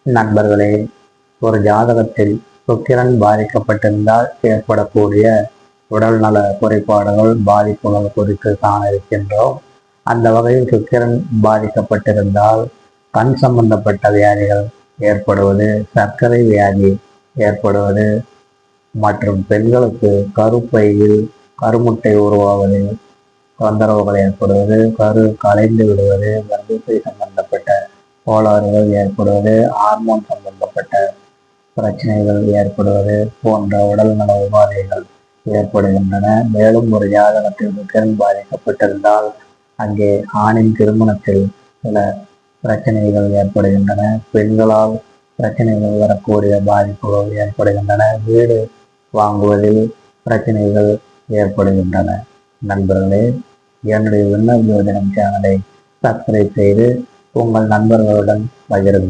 நண்பர்களே, ஒரு ஜாதகத்தில் சுக்கிரன் பாதிக்கப்பட்டிருந்தால் ஏற்படக்கூடிய உடல்நல குறைபாடுகள், பாதிப்புகள் குறித்து காண இருக்கின்றோம். அந்த வகையில் சுக்கிரன் பாதிக்கப்பட்டிருந்தால் கண் சம்பந்தப்பட்ட வியாதிகள் ஏற்படுவது, சர்க்கரை வியாதி ஏற்படுவது மற்றும் பெண்களுக்கு கருப்பையில் கருமுட்டை உருவாவது, தொந்தரவுகள் ஏற்படுவது, கரு கலைந்து விடுவது, கர்ப்பப்பை சம்பந்தப்பட்ட கோளாறுகள் ஏற்படுவது, ஹார்மோன் சம்பந்தப்பட்ட பிரச்சனைகள் ஏற்படுவது போன்ற உடல்நல உபாதைகள் ஏற்படுகின்றன. மேலும் ஒரு ஜாதகத்தில் சுக்கிரன் பாதிக்கப்பட்டிருந்தால் அங்கே ஆணின் திருமணத்தில் சில பிரச்சனைகள் ஏற்படுகின்றன. பெண்களால் பிரச்சனைகள் வரக்கூடிய பாதிப்புகள் ஏற்படுகின்றன. வீடு வாங்குவதில் பிரச்சனைகள் ஏற்படுகின்றன. நண்பர்களே, என்னுடைய விண்ணப்ப ஜோதிடம் சேனலை சப்ஸ்கிரைப் செய்து உங்கள் நண்பர்களுடன் பகிருங்கள்.